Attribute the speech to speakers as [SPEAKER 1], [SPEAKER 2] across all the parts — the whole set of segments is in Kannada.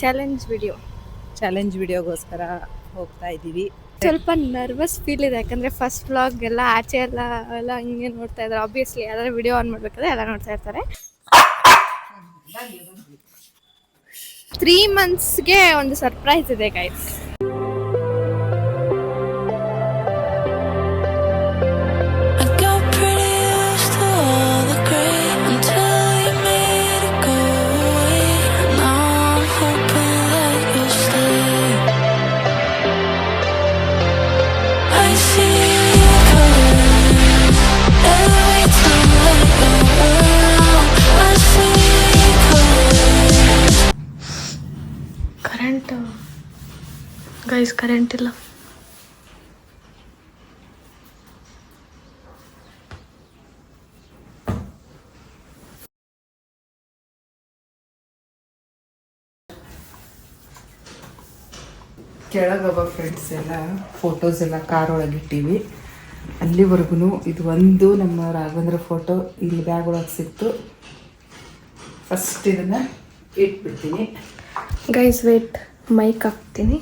[SPEAKER 1] ಚಾಲೆಂಜ್ ವಿಡಿಯೋಗೋಸ್ಕರ ಹೋಗ್ತಾ ಇದ್ದೀವಿ.
[SPEAKER 2] ಸ್ವಲ್ಪ ನರ್ವಸ್ ಫೀಲ್ ಇದೆ, ಯಾಕಂದರೆ ಫಸ್ಟ್ ವ್ಲಾಗ್ ಎಲ್ಲ ಆಚೆ ಎಲ್ಲ ಹಿಂಗೆ ನೋಡ್ತಾ ಇದ್ದಾರೆ. ಆಬ್ವಿಯಸ್ಲಿ ಯಾವ್ದಾದ್ರು ವಿಡಿಯೋ ಆನ್ ಮಾಡಬೇಕಾದ್ರೆ ಎಲ್ಲ ನೋಡ್ತಾ ಇರ್ತಾರೆ. 3 monthsಗೆ ಒಂದು ಸರ್ಪ್ರೈಸ್ ಇದೆ ಗೈಸ್. ಕರೆಂಟ್ ಇಲ್ಲ.
[SPEAKER 1] ಕೆಳಗವ ಫ್ರೆಂಡ್ಸ್ ಎಲ್ಲ ಫೋಟೋಸ್ ಎಲ್ಲ ಕಾರ್ ಒಳಗಿಟ್ಟಿವಿ. ಅಲ್ಲಿವರೆಗೂ ಇದು ಒಂದು ನಮ್ಮ ರಾಘವೇಂದ್ರ ಫೋಟೋ ಇಲ್ಲಿ ಬ್ಯಾಗ್ ಒಳಗೆ ಸಿಕ್ತು. ಫಸ್ಟ್ ಇದನ್ನು ಇಟ್ಬಿಡ್ತೀನಿ.
[SPEAKER 2] ಗೈಸ್ ವೇಟ್, ಮೈಕ್ ಹಾಕ್ತೀನಿ.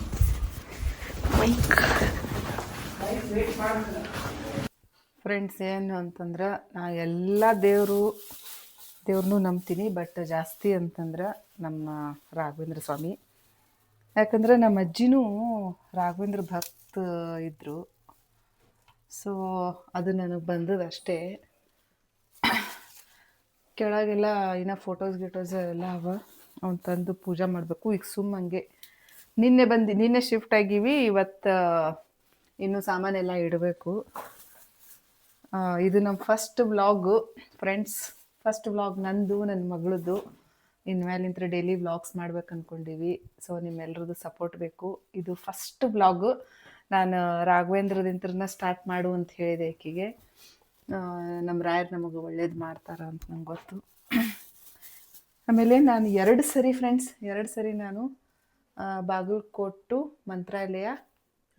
[SPEAKER 1] ಫ್ರೆಂಡ್ಸ್ ಏನು ಅಂತಂದ್ರೆ ನಾ ಎಲ್ಲ ದೇವ್ರನ್ನೂ ನಂಬ್ತೀನಿ, ಬಟ್ ಜಾಸ್ತಿ ಅಂತಂದ್ರೆ ನಮ್ಮ ರಾಘವೇಂದ್ರ ಸ್ವಾಮಿ. ಯಾಕಂದ್ರೆ ನಮ್ಮ ಅಜ್ಜಿನೂ ರಾಘವೇಂದ್ರ ಭಕ್ತ ಇದ್ದರು. ಸೊ ಅದು ನನಗೆ ಬಂದದ್ದು ಅಷ್ಟೇ. ಕೆಳಗೆಲ್ಲ ಇನ್ನೂ ಫೋಟೋಸ್ ಎಲ್ಲ ಅವ, ಅವ್ನು ತಂದು ಪೂಜೆ ಮಾಡಬೇಕು. ಈಗ ಸುಮ್ಮಂಗೆ ನಿನ್ನೆ ಶಿಫ್ಟ್ ಆಗೀವಿ. ಇವತ್ತು ಇನ್ನೂ ಸಾಮಾನೆಲ್ಲ ಇಡಬೇಕು. ಇದು ನಮ್ಮ first vlog friends. First vlog ನಂದು, ನನ್ನ ಮಗಳದ್ದು. ಇನ್ಮೇಲಿಂದ ಡೈಲಿ ವ್ಲಾಗ್ಸ್ ಮಾಡ್ಬೇಕು ಅಂದ್ಕೊಂಡೀವಿ. ಸೊ ನಿಮ್ಮೆಲ್ಲರದ್ದು ಸಪೋರ್ಟ್ ಬೇಕು. ಇದು ಫಸ್ಟ್ ವ್ಲಾಗು. ನಾನು ರಾಘವೇಂದ್ರದಿಂತ್ರನ ಸ್ಟಾರ್ಟ್ ಮಾಡು ಅಂತ ಹೇಳಿದೆ ಆಕೆಗೆ. ನಮ್ಮ ರಾಯರು ನಮಗೆ ಒಳ್ಳೇದು ಮಾಡ್ತಾರ ಅಂತ ನಂಗೆ ಗೊತ್ತು. ಆಮೇಲೆ ನಾನು 2 ಸರಿ ನಾನು ಬಾಗಲಕೋಟು ಮಂತ್ರಾಲಯ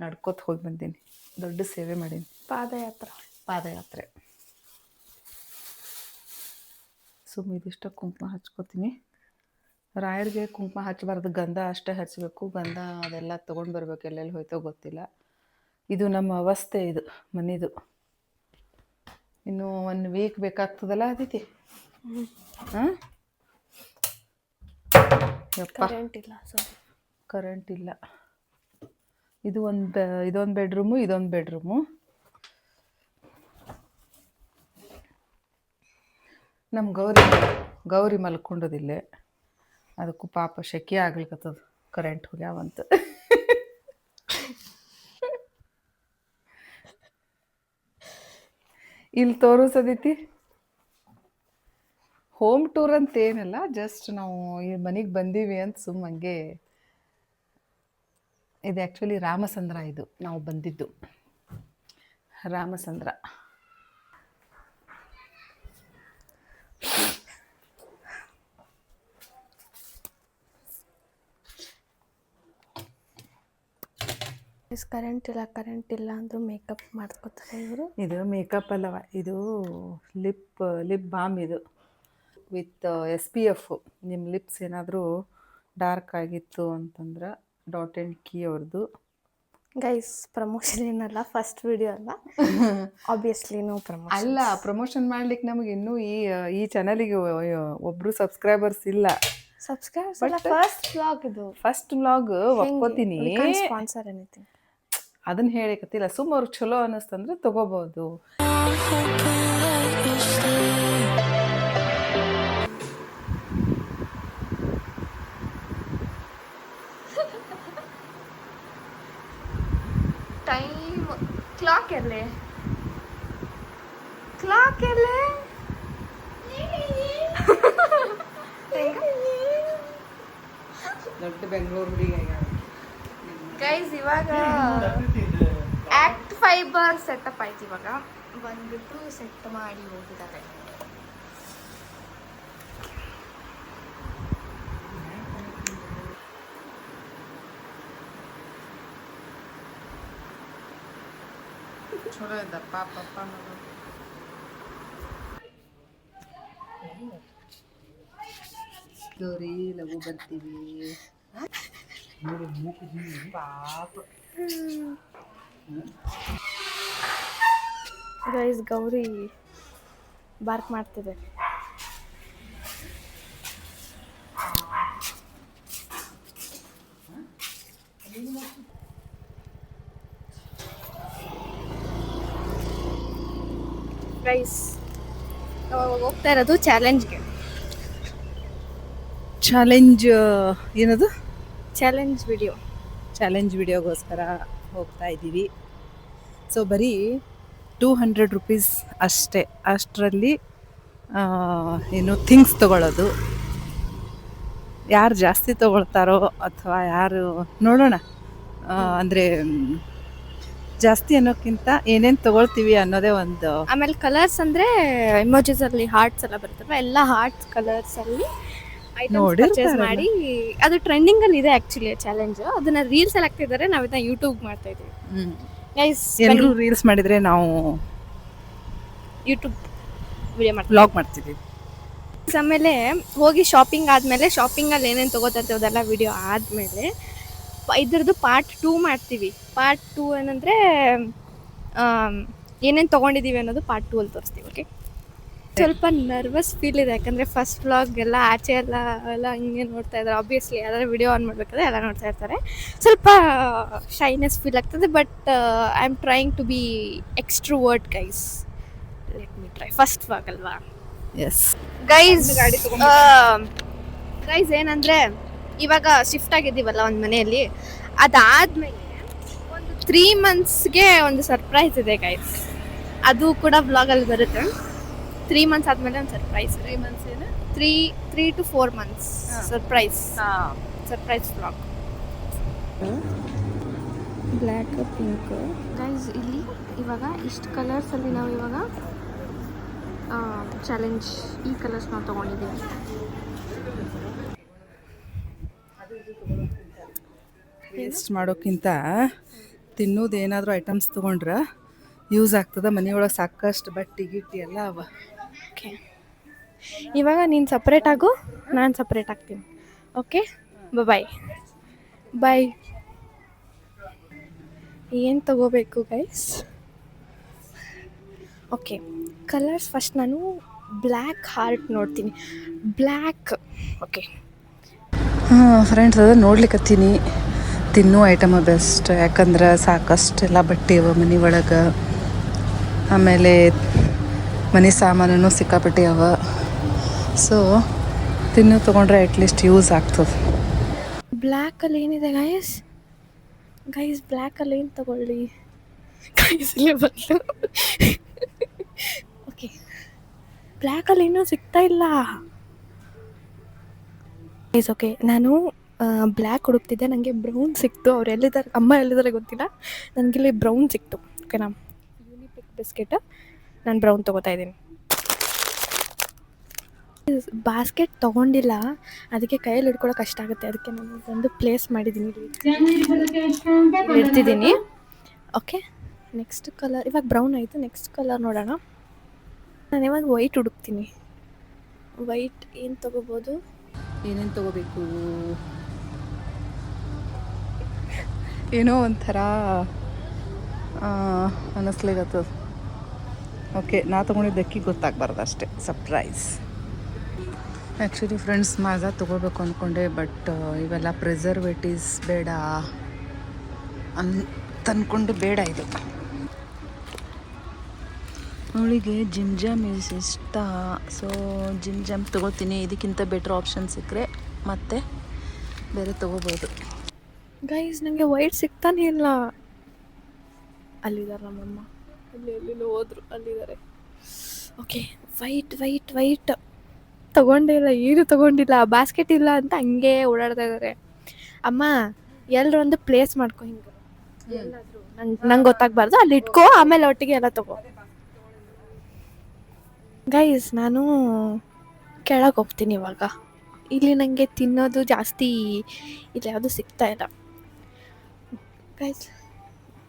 [SPEAKER 1] ನಡ್ಕೋತ ಹೋಗಿ ಬಂದೀನಿ. ದೊಡ್ಡ ಸೇವೆ ಮಾಡೀನಿ. ಪಾದಯಾತ್ರೆ. ಇದಿಷ್ಟ ಕುಂಕುಮ ಹಚ್ಕೋತೀನಿ. ರಾಯರಿಗೆ ಕುಂಕುಮ ಹಚ್ಚಬಾರ್ದು, ಗಂಧ ಅಷ್ಟೇ ಹಚ್ಚಬೇಕು. ಗಂಧ ಅದೆಲ್ಲ ತೊಗೊಂಡು ಬರ್ಬೇಕು, ಎಲ್ಲೆಲ್ಲಿ ಹೋಯ್ತೋ ಗೊತ್ತಿಲ್ಲ. ಇದು ನಮ್ಮ ಅವಸ್ಥೆ, ಇದು ಮನೆದು. ಇನ್ನು 1 ವೀಕ್ ಬೇಕಾಗ್ತದಲ್ಲ ಅದಕ್ಕೆ. ಹಾಂ, ಕರೆಂಟ್ ಇಲ್ಲ. ಇದೊಂದು ಬೆಡ್ರೂಮು. ನಮ್ಮ ಗೌರಿ ಮಲ್ಕೊಂಡೋದಿಲ್ಲೇ. ಅದಕ್ಕೂ ಪಾಪ ಶೆಕೆ ಆಗ್ಲಿಕ್ಕತ್ತದ, ಕರೆಂಟ್ ಹೋಗ್ಯಾವಂತ. ಇಲ್ಲಿ ತೋರಿಸೋದೈತಿ. ಹೋಮ್ ಟೂರ್ ಅಂತ ಏನಲ್ಲ, ಜಸ್ಟ್ ನಾವು ಈ ಮನೆಗೆ ಬಂದೀವಿ ಅಂತ ಸುಮ್ಮಂಗೆ. ಇದು ಆ್ಯಕ್ಚುಲಿ ರಾಮಸಂದ್ರ. ಇದು ನಾವು ಬಂದಿದ್ದು ರಾಮಸಂದ್ರ.
[SPEAKER 2] ಕರೆಂಟ್ ಇಲ್ಲ ಅಂದರೂ ಮೇಕಪ್ ಮಾಡ್ಕೋತಾರೆ ಇವರು.
[SPEAKER 1] ಇದು ಮೇಕಪ್ ಅಲ್ಲವ, ಇದು ಲಿಪ್ ಬಾಮ್. ಇದು ವಿತ್ SPF. ನಿಮ್ಮ ಲಿಪ್ಸ್ ಏನಾದರೂ ಡಾರ್ಕ್ ಆಗಿತ್ತು ಅಂತಂದ್ರೆ ಡಾಟ್ ಆ್ಯಂಡ್ ಕೀ ಅವ್ರದ್ದು.
[SPEAKER 2] ಗೈಸ್ ಪ್ರಮೋಷನ್ ಏನಲ್ಲ, ಫಸ್ಟ್ ವಿಡಿಯೋ ಅಲ್ಲ. Obviously no promotion.
[SPEAKER 1] ಅಲ್ಲ, ಪ್ರಮೋಷನ್ ಮಾಡ್ಲಿಕ್ಕೆ ನಮಗೆ ಇನ್ನೂ ಈ ಚಾನಲಿಗೆ ಒಬ್ಬರು ಸಬ್ಸ್ಕ್ರೈಬರ್ಸ್ ಇಲ್ಲ. ಫಸ್ಟ್ ವ್ಲಾಗ್ ಒಪ್ಕೋತೀನಿ.
[SPEAKER 2] ಸ್ಪಾನ್ಸರ್ ಎನಿಥಿಂಗ್
[SPEAKER 1] ಅದನ್ನ ಹೇಳಿಕತ್ತಿಲ್ಲ. ಸುಮ್ಮ ಅವ್ರಿಗೆ ಚಲೋ ಅನ್ನಿಸ್ತಂದ್ರೆ ತಗೋಬಹುದು.
[SPEAKER 2] ಟೈಮ್ ಕ್ಲಾಕ್ ಎಲ್ಲೇ
[SPEAKER 1] ದೊಡ್ಡ ಬೆಂಗಳೂರು ಹುಡುಗಿ.
[SPEAKER 2] ಗೈಸ್ ಇವಾಗ ಆಕ್ಟ್ ಫೈಬರ್ ಸೆಟಪ್ ಆಯ್ತು. ಇವಾಗ ಬಂದ್ಬಿಟ್ಟು ಸೆಟ್ ಮಾಡಿ ಹೋಗಿದ್ದಾರೆ.
[SPEAKER 1] ಚಲೋ ಇದ್ದ ಪಾಪ ಗೌರಿ ಲಘು ಬರ್ತೀವಿ.
[SPEAKER 2] ಗೈಸ್ ಗೌರಿ ಬಾರ್ಕ್ ಮಾಡ್ತಿದೆ. ಗೈಸ್ ಹೋಗ್ತಾ ಇರೋದು ಚಾಲೆಂಜ್ಗೆ.
[SPEAKER 1] ಚಾಲೆಂಜ್ ಏನದು?
[SPEAKER 2] Challenge video.
[SPEAKER 1] ಚಾಲೆಂಜ್ ವಿಡಿಯೋಗೋಸ್ಕರ ಹೋಗ್ತಾ ಇದ್ದೀವಿ. ಸೊ ಬರೀ 200 ರುಪೀಸ್ ಅಷ್ಟೇ. ಅಷ್ಟರಲ್ಲಿ ಏನು ಥಿಂಗ್ಸ್ ತೊಗೊಳ್ಳೋದು. ಯಾರು ಜಾಸ್ತಿ ತೊಗೊಳ್ತಾರೋ ಅಥವಾ ಯಾರು ನೋಡೋಣ. ಅಂದರೆ ಜಾಸ್ತಿ ಅನ್ನೋಕ್ಕಿಂತ ಏನೇನು ತೊಗೊಳ್ತೀವಿ ಅನ್ನೋದೇ ಒಂದು.
[SPEAKER 2] ಆಮೇಲೆ ಕಲರ್ಸ್ ಅಂದರೆ ಎಮೋಜಿಸ್ ಅಲ್ಲಿ ಹಾರ್ಟ್ಸ್ ಎಲ್ಲ ಬರುತ್ತಲ್ವ, ಎಲ್ಲ ಹಾರ್ಟ್ಸ್ ಕಲರ್ಸ್ ಅಲ್ಲಿ ಐಟಮ್ಸ್ ಪರ್ಚೇಸ್ ಮಾಡಿ. ಅದು ಟ್ರೆಂಡಿಂಗ್ ಅಲ್ಲಿ ಇದೆ ಆಕ್ಚುಲಿ ಚಾಲೆಂಜ್. ಅದನ್ನ ರೀಲ್ಸ್ ಅಲ್ಲಿ ಹಾಕ್ತಿದ್ದಾರೆ, ನಾವು ಇದನ್ನ ಯೂಟ್ಯೂಬ್ ಮಾಡ್ತಾ ಇದೀವಿ. ಗೈಸ್
[SPEAKER 1] ಎಲ್ಲರೂ ರೀಲ್ಸ್ ಮಾಡಿದರೆ ನಾವು
[SPEAKER 2] ಯೂಟ್ಯೂಬ್ ವಿಡಿಯೋ ಮಾಡ್ತೀವಿ,
[SPEAKER 1] ವ್ಲಾಗ್ ಮಾಡ್ತೀವಿ.
[SPEAKER 2] ಆಮೇಲೆ ಹೋಗಿ ಶಾಪಿಂಗ್ ಆದಮೇಲೆ ಶಾಪಿಂಗಲ್ಲಿ ಏನೇನು ತೊಗೋತಾ ಇರ್ತೀವಿ ಅದೆಲ್ಲ ವಿಡಿಯೋ ಆದಮೇಲೆ ಇದ್ರದ್ದು ಪಾರ್ಟ್ 2 ಮಾಡ್ತೀವಿ. ಪಾರ್ಟ್ 2 ಏನಂದರೆ ಏನೇನು ತೊಗೊಂಡಿದ್ದೀವಿ ಅನ್ನೋದು ಪಾರ್ಟ್ 2 ಅಲ್ಲಿ ತೋರಿಸ್ತೀವಿ. ಓಕೆ. ಸ್ವಲ್ಪ ನರ್ವಸ್ ಫೀಲ್ ಇದೆ, ಯಾಕಂದರೆ ಫಸ್ಟ್ ವ್ಲಾಗ್ ಎಲ್ಲ ಆಚೆ ಎಲ್ಲ ಹಿಂಗೆ ನೋಡ್ತಾ ಇದ್ದಾರೆ. ಆಬ್ವಿಯಸ್ಲಿ ಯಾರಾದ್ರೂ ವಿಡಿಯೋ ಆನ್ ಮಾಡಬೇಕಾದ್ರೆ ಎಲ್ಲ ನೋಡ್ತಾ ಇರ್ತಾರೆ. ಸ್ವಲ್ಪ ಶೈನೆಸ್ ಫೀಲ್ ಆಗ್ತದೆ. But I am trying to be extrovert guys. Let me try. First vlog ಅಲ್ವಾ.
[SPEAKER 1] ಎಸ್
[SPEAKER 2] ಗೈಸ್ ಏನಂದರೆ ಇವಾಗ ಶಿಫ್ಟ್ ಆಗಿದ್ದೀವಲ್ಲ ಒಂದು ಮನೆಯಲ್ಲಿ, ಅದಾದಮೇಲೆ ಒಂದು 3 ಮಂತ್ಸ್ಗೆ ಒಂದು ಸರ್ಪ್ರೈಸ್ ಇದೆ ಗೈಸ್. ಅದು ಕೂಡ ವ್ಲಾಗಲ್ಲಿ ಬರುತ್ತೆ. 3 ಮಂತ್ಸ್ ಆದಮೇಲೆ ಒಂದು ಸರ್ಪ್ರೈಸ್. 3 ಮಂತ್ಸ್ ಏನು 3 to 4 months surprise vlog. Black pink guys. ಇಲ್ಲಿ ಇವಾಗ ಇಷ್ಟು ಕಲರ್ಸಲ್ಲಿ ನಾವು ಇವಾಗ ಚಾಲೆಂಜ್ ಈ ಕಲರ್ಸ್ ನಾವು ತೊಗೊಂಡಿದ್ದೀವಿ.
[SPEAKER 1] ವೇಸ್ಟ್ ಮಾಡೋಕ್ಕಿಂತ ತಿನ್ನೋದು ಏನಾದರೂ ಐಟಮ್ಸ್ ತೊಗೊಂಡ್ರೆ ಯೂಸ್ ಆಗ್ತದೆ. ಮನೆಯೊಳಗೆ ಸಾಕಷ್ಟು ಬಟ್ಟೆ ಗಿಟ್ಟಿ ಎಲ್ಲ ಅವ.
[SPEAKER 2] ಓಕೆ, ಇವಾಗ ನೀನು ಸಪ್ರೇಟ್ ಆಗು, ನಾನು ಸಪ್ರೇಟ್ ಆಗ್ತೀನಿ. ಓಕೆ, ಬಾಯ್ ಬಾಯ್. ಏನು ತಗೋಬೇಕು ಗೈಸ್? ಓಕೆ, ಕಲರ್ಸ್ ಫಸ್ಟ್ ನಾನು ಬ್ಲ್ಯಾಕ್ ಹಾರ್ಟ್ ನೋಡ್ತೀನಿ. ಬ್ಲ್ಯಾಕ್. ಓಕೆ
[SPEAKER 1] ಫ್ರೆಂಡ್ಸ್, ಅದು ನೋಡ್ಲಿಕ್ಕತ್ತೀನಿ. ತಿನ್ನೋ ಐಟಮ ಬೆಸ್ಟ್, ಯಾಕಂದ್ರೆ ಸಾಕಷ್ಟೆಲ್ಲ ಬಟ್ಟೆ ಅವ ಮನೆ ಒಳಗೆ. ಆಮೇಲೆ ಮನೆ ಸಾಮಾನು ಸಿಕ್ಕಾಪಟ್ಟೆ ಅವ. ಸೊ ತಿನ್ನು ತೊಗೊಂಡ್ರೆ ಅಟ್ಲೀಸ್ಟ್ ಯೂಸ್ ಆಗ್ತದೆ.
[SPEAKER 2] ಬ್ಲ್ಯಾಕಲ್ಲಿ ಏನಿದೆ ಗೈಸ್? ಬ್ಲ್ಯಾಕಲ್ಲಿ ಏನು ತಗೊಳ್ಳಿ ಗೈಸ್? ಇಲ್ಲೇ ಬಂದು ಓಕೆ, ಬ್ಲ್ಯಾಕಲ್ಲಿ ಇನ್ನೂ ಸಿಗ್ತಾ ಇಲ್ಲ ಗೈಸ್. ಓಕೆ, ನಾನು ಬ್ಲ್ಯಾಕ್ ಹುಡುಕ್ತಿದ್ದೆ, ನನಗೆ ಬ್ರೌನ್ ಸಿಕ್ತು. ಅವ್ರು ಎಲ್ಲಿದ್ದಾರೆ, ಅಮ್ಮ ಎಲ್ಲಿದ್ದಾರೆ ಗೊತ್ತಿಲ್ಲ. ನನಗಿಲ್ಲಿ ಬ್ರೌನ್ ಸಿಕ್ತು. ಓಕೆನಾ, ಯೂನಿಪಿಕ್ ಬಿಸ್ಕೆಟ್. ನಾನು ಬ್ರೌನ್ ತೊಗೋತಾ ಇದ್ದೀನಿ. ಬಾಸ್ಕೆಟ್ ತೊಗೊಂಡಿಲ್ಲ, ಅದಕ್ಕೆ ಕೈಯಲ್ಲಿ ಹಿಡ್ಕೊಳ್ಳೋಕೆ ಕಷ್ಟ ಆಗುತ್ತೆ. ಅದಕ್ಕೆ ನಾನು ಒಂದು ಪ್ಲೇಸ್ ಮಾಡಿದ್ದೀನಿ, ಇಡ್ತಿದ್ದೀನಿ. ಓಕೆ, ನೆಕ್ಸ್ಟ್ ಕಲರ್ ಇವಾಗ ಬ್ರೌನ್ ಆಯಿತು. ನೆಕ್ಸ್ಟ್ ಕಲರ್ ನೋಡೋಣ. ನಾನು ಇವಾಗ ವೈಟ್ ಹುಡುಕ್ತೀನಿ. ವೈಟ್ ಏನು ತೊಗೋಬೋದು?
[SPEAKER 1] ಏನೇನು ತೊಗೋಬೇಕು? ಏನೋ ಒಂಥರ ಅನ್ನಿಸ್ಲಿಗತ್ತದ. ಓಕೆ, ನಾ ತೊಗೊಂಡಿದ್ದಕ್ಕೆ ಗೊತ್ತಾಗಬಾರ್ದು ಅಷ್ಟೇ. ಸರ್ಪ್ರೈಸ್. ಆ್ಯಕ್ಚುಲಿ ಫ್ರೆಂಡ್ಸ್, ಮಾಜಾ ತೊಗೋಬೇಕು ಅಂದ್ಕೊಂಡೆ. ಬಟ್ ಇವೆಲ್ಲ ಪ್ರಿಸರ್ವೇಟಿವ್ಸ್ ಬೇಡ ಅಂತಂದ್ಕೊಂಡು ಬೇಡ. ಇದು ಅವಳಿಗೆ ಜಿಮ್ ಜಾಮ್ ಇಷ್ಟ. ಸೊ ಜಿಮ್ ಜಾಮ್ ತೊಗೋತೀನಿ. ಇದಕ್ಕಿಂತ ಬೆಟ್ರ್ ಆಪ್ಷನ್ ಸಿಕ್ಕರೆ ಮತ್ತೆ ಬೇರೆ ತೊಗೋಬೋದು.
[SPEAKER 2] ಗೈಸ್, ನನಗೆ ವೈಟ್ ಸಿಗ್ತಾನೆ ಇಲ್ಲ. ಅಲ್ಲಿದ್ದಾರೆ ನಮ್ಮಮ್ಮ, ಎಲ್ಲಿನೂ ಹೋದ್ರು, ಅಲ್ಲಿದ್ದಾರೆ. ಓಕೆ, ವೈಟ್ ತೊಗೊಂಡೇ ಇಲ್ಲ, ಏನು ತೊಗೊಂಡಿಲ್ಲ. ಬಾಸ್ಕೆಟ್ ಇಲ್ಲ ಅಂತ ಹಂಗೆ ಓಡಾಡ್ತಾ ಇದ್ದಾರೆ. ಅಮ್ಮ ಎಲ್ಲರೂ ಒಂದು ಪ್ಲೇಸ್ ಮಾಡ್ಕೊ, ಹಿಂಗೆ ಎಲ್ಲಾದರೂ ನಂಗೆ ಗೊತ್ತಾಗಬಾರ್ದು, ಅಲ್ಲಿ ಇಟ್ಕೋ, ಆಮೇಲೆ ಒಟ್ಟಿಗೆ ಎಲ್ಲ ತಗೋ. ಗೈಸ್, ನಾನು ಕೆಳಗೆ ಹೋಗ್ತೀನಿ ಇವಾಗ. ಇಲ್ಲಿ ನನಗೆ ತಿನ್ನೋದು ಜಾಸ್ತಿ ಇಲ್ಲಿ ಯಾವುದು ಸಿಗ್ತಾ ಇಲ್ಲ. ಗೈಸ್,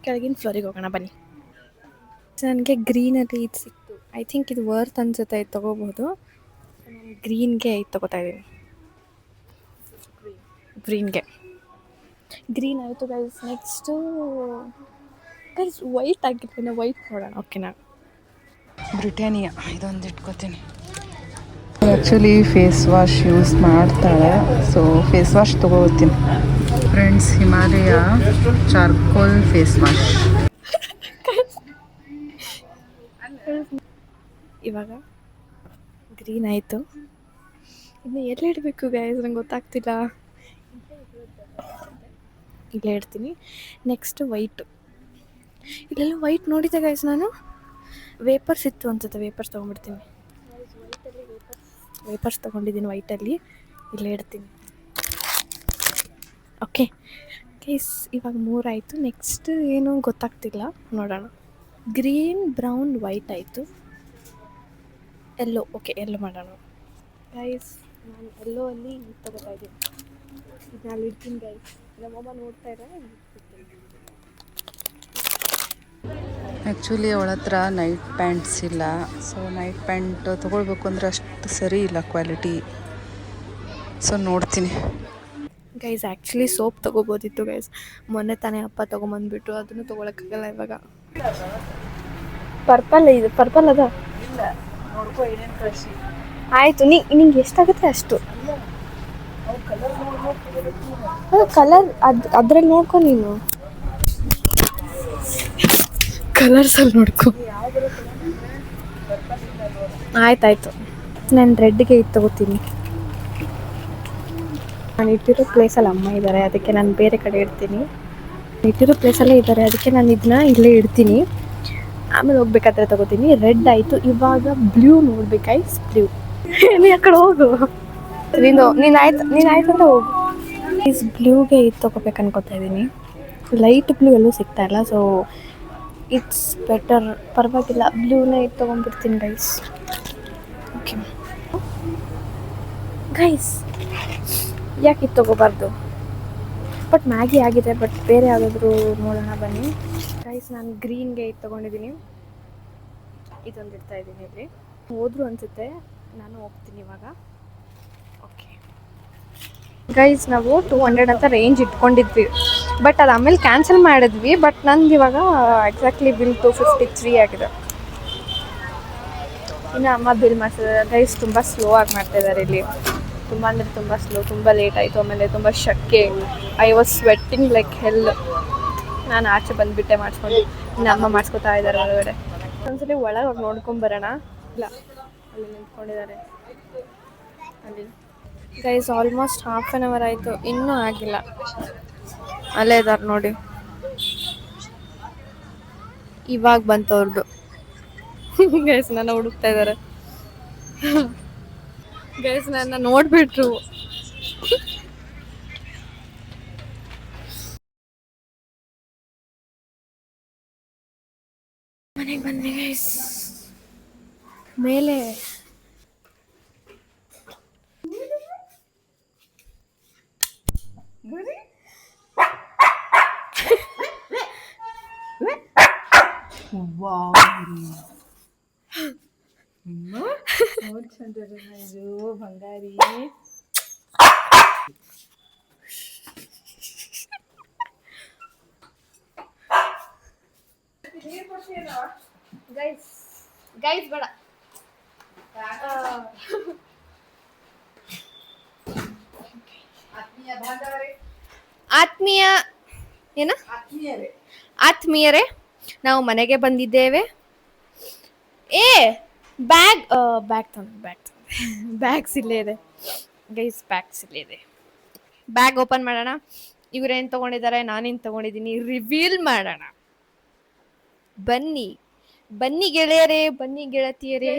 [SPEAKER 2] ಕೆಳಗಿನ ಫ್ಲೋರಿಗೆ ಹೋಗೋಣ ಬನ್ನಿ. ನನಗೆ ಗ್ರೀನಲ್ಲಿ ಇದು ಸಿಕ್ತು. ಐ ಥಿಂಕ್ ಇದು ವರ್ತ್ ಅನ್ಸುತ್ತೆ, ಇದು ತೊಗೋಬೋದು. ನಾನು ಗ್ರೀನ್ಗೆ ಇದು ತೊಗೋತಾ ಇದ್ದೀನಿ. ಗ್ರೀನ್ ಆಯಿತು ಗೈಸ್. ನೆಕ್ಸ್ಟು ಗೈಸ್ ವೈಟ್ ಆಗಿರ್ತೀನಿ, ವೈಟ್ ನೋಡೋಣ. ಓಕೆನಾ?
[SPEAKER 1] ಬ್ರಿಟಾನಿಯಾ ಇದೊಂದು ಇಟ್ಕೋತೀನಿ. ಆ್ಯಕ್ಚುಲಿ ಫೇಸ್ ವಾಶ್ ಯೂಸ್ ಮಾಡ್ತಾಳೆ, ಸೊ ಫೇಸ್ ವಾಶ್ ತೊಗೊಳ್ತೀನಿ friends. Himalaya charcoal face wash.
[SPEAKER 2] ಇವಾಗ ಗ್ರೀನ್ ಆಯಿತು. ಇನ್ನು ಎಲ್ಲಿ ಇಡಬೇಕು ಗೈಸ್ ನಂಗೆ ಗೊತ್ತಾಗ್ತಿಲ್ಲ. ಇಲ್ಲೇ ಇಡ್ತೀನಿ. Next white. ಇಲ್ಲೆಲ್ಲ ವೈಟ್ ನೋಡಿದ್ದೆ ಗೈಸ್ ನಾನು. ವೇಪರ್ಸ್ ಇತ್ತು ಅನ್ಸುತ್ತೆ, ವೇಪರ್ಸ್ ತೊಗೊಂಡ್ಬಿಡ್ತೀನಿ. ವೇಪರ್ಸ್ ತೊಗೊಂಡಿದ್ದೀನಿ ವೈಟಲ್ಲಿ. ಇಲ್ಲೇ ಇಡ್ತೀನಿ. ಓಕೆ ಗೈಸ್, ಇವಾಗ 3 ಆಯಿತು. ನೆಕ್ಸ್ಟ್ ಏನು ಗೊತ್ತಾಗ್ತಿಲ್ಲ, ನೋಡೋಣ. ಗ್ರೀನ್, ಬ್ರೌನ್, ವೈಟ್ ಆಯಿತು. ಎಲ್ಲೋ. ಓಕೆ, ಎಲ್ಲೋ ಮಾಡೋಣ ಗೈಸ್. ನಾನು ಎಲ್ಲೋ ಅಲ್ಲಿ ತಗೋತಾ ಇದ್ದೀನಿ. ಇದು ನಾನು ಇಡ್ತೀನಿ ಗೈಸ್. ನಮ್ಮಮ್ಮ ನೋಡ್ತಾ ಇದ್ದಾರೆ.
[SPEAKER 1] ಆ್ಯಕ್ಚುಲಿ ಅವಳ ಹತ್ರ ನೈಟ್ ಪ್ಯಾಂಟ್ಸ್ ಇಲ್ಲ, ಸೊ ನೈಟ್ ಪ್ಯಾಂಟ್ ತೊಗೊಳ್ಬೇಕು ಅಂದರೆ ಅಷ್ಟು ಸರಿ ಇಲ್ಲ ಕ್ವಾಲಿಟಿ, ಸೊ ನೋಡ್ತೀನಿ.
[SPEAKER 2] ಗೈಸ್ ಆ್ಯಕ್ಚುಲಿ ಸೋಪ್ ತೊಗೋಬೋದಿತ್ತು ಗೈಸ್. ಮೊನ್ನೆ ತಾನೇ ಅಪ್ಪ ತೊಗೊಂಬಂದ್ಬಿಟ್ಟು ಅದನ್ನು ತೊಗೊಳಕ್ಕಾಗಲ್ಲ ಇವಾಗ. ಪರ್ಪಲ್ ಇದು, ಪರ್ಪಲ್ ಅದ. ಆಯಿತು, ನಿಂಗೆ ಎಷ್ಟಾಗುತ್ತೆ ಅಷ್ಟು. ಕಲರ್ ಅದ್ರಲ್ಲಿ ನೋಡ್ಕೊ ನೀನು. ಕಲರ್ಸಲ್ಲಿ ನೋಡ್ಕೊ. ಆಯ್ತಾಯ್ತು, ನಾನು ರೆಡ್ಗೆ ಇದು ತೊಗೋತೀನಿ. ನಾನು ಇಟ್ಟಿರೋ ಪ್ಲೇಸಲ್ಲಿ ಅಮ್ಮ ಇದ್ದಾರೆ, ಅದಕ್ಕೆ ನಾನು ಬೇರೆ ಕಡೆ ಇಡ್ತೀನಿ. ಇಟ್ಟಿರೋ ಪ್ಲೇಸಲ್ಲೇ ಇದ್ದಾರೆ, ಅದಕ್ಕೆ ನಾನು ಇದನ್ನ ಇಲ್ಲೇ ಇಡ್ತೀನಿ. ಆಮೇಲೆ ಹೋಗ್ಬೇಕಾದ್ರೆ ತೊಗೋತೀನಿ. ರೆಡ್ ಆಯಿತು. ಇವಾಗ ಬ್ಲೂ ನೋಡ್ಬೇಕಾಯ್ತು. ಬ್ಲೂ ನೀ ಆ ಕಡೆ ಹೋಗು. ನೀನು ಆಯ್ತು ಅಂತ ಹೋಗು. ಈಸ್ ಬ್ಲೂಗೆ ಇದು ತೊಗೋಬೇಕು ಅನ್ಕೋತಾ ಇದ್ದೀನಿ. ಲೈಟ್ ಬ್ಲೂ ಎಲ್ಲೂ ಸಿಗ್ತಾ ಇಲ್ಲ, ಸೊ ಇಟ್ಸ್ ಬೆಟರ್. ಪರವಾಗಿಲ್ಲ, ಬ್ಲೂನೇ ಇದು ತೊಗೊಂಡ್ಬಿಡ್ತೀನಿ ಗೈಸ್. ಓಕೆ ಗೈಸ್, ಯಾಕೆ ಇದು ತೊಗೋಬಾರ್ದು? ಬಟ್ ಮ್ಯಾಗಿ ಆಗಿದೆ, ಬಟ್ ಬೇರೆ ಯಾವುದಾದ್ರೂ ನೋಡೋಣ ಬನ್ನಿ ಗೈಸ್. ನಾನು ಗ್ರೀನ್ಗೆ ಇದು ತೊಗೊಂಡಿದ್ದೀನಿ. ಇದೊಂದು ಇಡ್ತಾ ಇದ್ದೀನಿ ಇಲ್ಲಿ. ಹೋದ್ರು ಅನಿಸುತ್ತೆ, ನಾನು ಹೋಗ್ತೀನಿ ಇವಾಗ. ಓಕೆ ಗೈಸ್, ನಾವು 200 ಅಂತ ರೇಂಜ್ ಇಟ್ಕೊಂಡಿದ್ವಿ, ಬಟ್ ಅದು ಆಮೇಲೆ ಕ್ಯಾನ್ಸಲ್ ಮಾಡಿದ್ವಿ. ಬಟ್ ನಂದು ಇವಾಗ ಎಕ್ಸಾಕ್ಟ್ಲಿ ಬಿಲ್ 253 ಆಗಿದೆ. ಇನ್ನು ಅಮ್ಮ ಬಿಲ್ ಮಾಡ್ತಿದ್ದಾರೆ ಗೈಸ್. ತುಂಬ ಸ್ಲೋ ಆಗಿ ಮಾಡ್ತಾಯಿದ್ದಾರೆ ಇಲ್ಲಿ. ತುಂಬ ಅಂದರೆ ತುಂಬ ಸ್ಲೋ, ತುಂಬ ಲೇಟ್ ಆಯಿತು. ಆಮೇಲೆ ತುಂಬ ಶೆಕೆ. ಐ ವಾಸ್ ಸ್ವೆಟ್ಟಿಂಗ್ ಲೈಕ್ ಹೆಲ್. ನಾನು ಆಚೆ ಬಂದುಬಿಟ್ಟೆ ಮಾಡಿಸ್ಕೊಂಡು. ಇನ್ನು ಅಮ್ಮ ಮಾಡಿಸ್ಕೊತಾ ಇದ್ದಾರೆ ಒಳಗಡೆ. ಒಂದ್ಸಲಿ ಒಳಗೆ ನೋಡ್ಕೊಂಬರೋಣ. ಇಲ್ಲ, ಅಲ್ಲಿ ನಿಂತ್ಕೊಂಡಿದ್ದಾರೆ ಅಲ್ಲಿ guys. Almost half an hour ಆಯಿತು, ಇನ್ನೂ ಆಗಿಲ್ಲ. ಅಲ್ಲೇ ಇದ್ದಾರೆ ನೋಡಿ. ಇವಾಗ ಬಂತವ್ರದ್ದು ಗೈಸ್. ನನ್ನ ಹುಡುಕ್ತಾ ಇದ್ದಾರೆ ಗೈಸ್. ನನ್ನ ನೋಡ್ಬಿಟ್ರು. ಮನೆಗೆ ಬಂದ್ವಿ ಗೈಸ್. ಮೇಲೆ
[SPEAKER 1] ಬಂಗಾರಿ
[SPEAKER 2] ಗೈಸ್. ಗೈಸ್ ಬೇಡ. ಆತ್ಮೀಯ ಏನ ಆತ್ಮೀಯರೇ, ನಾವು ಮನೆಗೆ ಬಂದಿದ್ದೇವೆ. ಬ್ಯಾಗ್ಸ್ ಇಲ್ಲೇ ಇದೆ ಗೈಸ್. ಬ್ಯಾಗ್ಸ್ ಇಲ್ಲೇ ಇದೆ. ಬ್ಯಾಗ್ ಓಪನ್ ಮಾಡೋಣ. ಇವ್ರೇನು ತೊಗೊಂಡಿದ್ದಾರೆ, ನಾನೇನು ತೊಗೊಂಡಿದ್ದೀನಿ, ರಿವೀಲ್ ಮಾಡೋಣ. ಬನ್ನಿ ಬನ್ನಿ ಗೆಳೆಯರೇ, ಬನ್ನಿ ಗೆಳತಿಯರೇ.